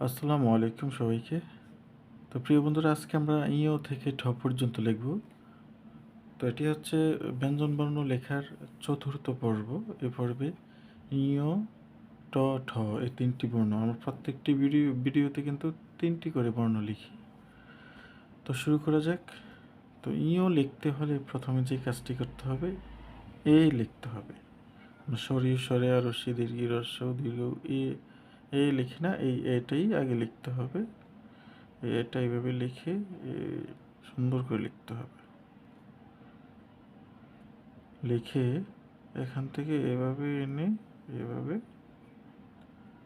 আসসালামু আলাইকুম সবাইকে। তো প্রিয় বন্ধুরা, আজকে আমরা ইও থেকে ঠ পর্যন্ত লিখব। তো এটি হচ্ছে ব্যঞ্জনবর্ণ লেখার চতুর্থ পর্ব। এই পর্বে ইও, ট, ঠ এই তিনটি বর্ণ আমরা প্রত্যেকটি ভিডিওতে কিন্তু তিনটি করে বর্ণ লিখি। তো শুরু করা যাক। তো ইও লিখতে হলে প্রথমে যে কাজটি করতে হবে, লিখতে হবে। সরি, সরে আর রস্যি দীর্ঘ রস্য দীর্ঘ লিখি না, এটাই আগে লিখতে হবে। এটা এইভাবে লিখে সুন্দর করে লিখতে হবে। লিখে এখান থেকে এভাবে এনে এভাবে,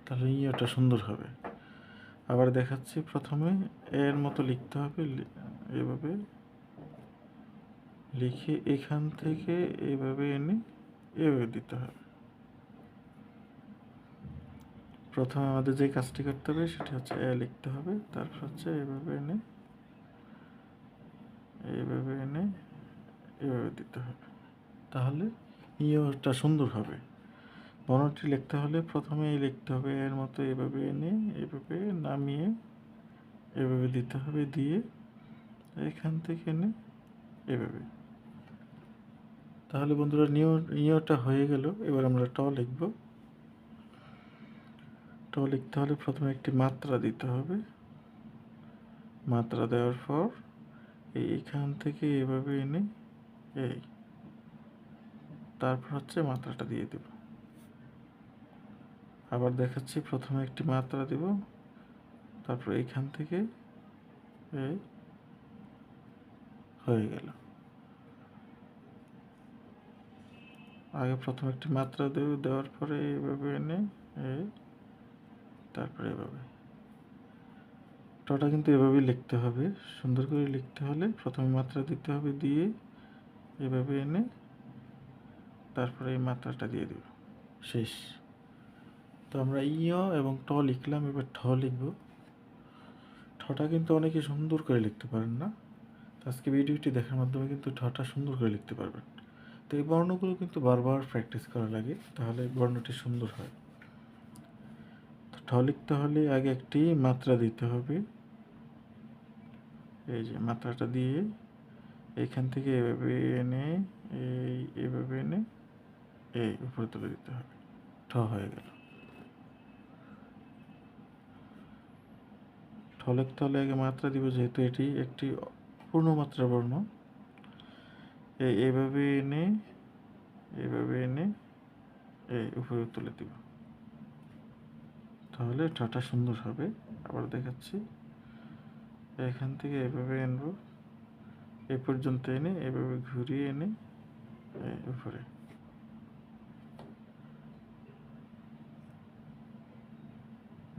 তাহলে ইয়েটা সুন্দর হবে। আবার দেখাচ্ছি, প্রথমে এর মতো লিখতে হবে, এভাবে লিখে এখান থেকে এভাবে এনে এভাবে দিতে হবে। প্রথমে আমাদের যে কাজটি করতে হবে সেটা হচ্ছে লিখতে হবে, তারপর হচ্ছে এভাবে এনে এভাবে এনে এভাবে দিতে হবে, তাহলে ইয়েটা সুন্দর হবে। বর্ণটি লিখতে হলে প্রথমে লিখতে হবে এর মতো এভাবে এনে এভাবে নামিয়ে এভাবে দিতে হবে, দিয়ে এখান থেকে এনে এভাবে। তাহলে বন্ধুরা ইয়োটা হয়ে গেল। এবার আমরা ট লিখব। ট লিখতে হলে প্রথমে একটি মাত্রা দিতে হবে। মাত্রা দেওয়ার পর এইখান থেকে এভাবে এনে তারপর হচ্ছে মাত্রাটা দিয়ে দেব। আবার দেখাচ্ছি, প্রথমে একটি মাত্রা দেব, তারপর এইখান থেকে হয়ে গেল। আগে প্রথমে একটি মাত্রা দেওয়ার পরে এইভাবে এনে তারপরে এভাবে। টটা কিন্তু এভাবেই লিখতে হবে। সুন্দর করে লিখতে হলে প্রথমে মাত্রা দিতে হবে, দিয়ে এভাবে এনে তারপরে এই মাত্রাটা দিয়ে দেব, শেষ। তো আমরা ইয় এবং ট লিখলাম, এবার ঠ লিখব। ঠটা কিন্তু অনেকে সুন্দর করে লিখতে পারেন না। আজকে ভিডিওটি দেখার মাধ্যমে কিন্তু ঠটা সুন্দর করে লিখতে পারবেন। তো এই বর্ণগুলো কিন্তু বারবার প্র্যাকটিস করা লাগে, তাহলে বর্ণটি সুন্দর হয়। তো ঠ লিখতে হলে আগে একটি মাত্রা দিতে হবে। এই যে মাত্রাটা দিয়ে এইখান থেকে এভাবে এনে এভাবে এনে উপরে তুলে দিতে হবে, ঠ হয়ে গেল। ঠ লিখতে হলে আগে মাত্রা দিব, যেহেতু এটি একটি পূর্ণমাত্রা বর্ণ। এইভাবে এনে উপরে তুলে দিব, তাহলে ঠটা সুন্দর হবে। আবার দেখাচ্ছি, এখান থেকে এভাবে আনব, এ পর্যন্ত এনে এভাবে ঘুরিয়ে এনে উপরে।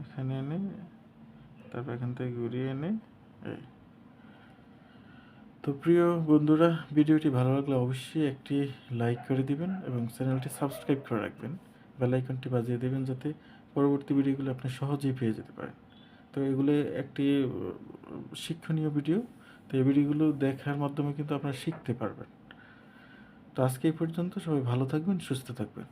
এখানে এনে তারপর এখান থেকে ঘুরিয়ে এনে তো প্রিয় বন্ধুরা, ভিডিওটি ভালো লাগলে অবশ্যই একটি লাইক করে দিবেন এবং চ্যানেলটি সাবস্ক্রাইব করে রাখবেন। বেল আইকনটি বাজিয়ে দেবেন, যাতে পরবর্তী ভিডিওগুলো আপনি সহজেই পেয়ে যেতে পারেন। তো এগুলো একটি শিক্ষণীয় ভিডিও। তো এই ভিডিওগুলো দেখার মাধ্যমে কিন্তু আপনারা শিখতে পারবেন। তো আজকে এই পর্যন্ত। সবাই ভালো থাকবেন, সুস্থ থাকবেন।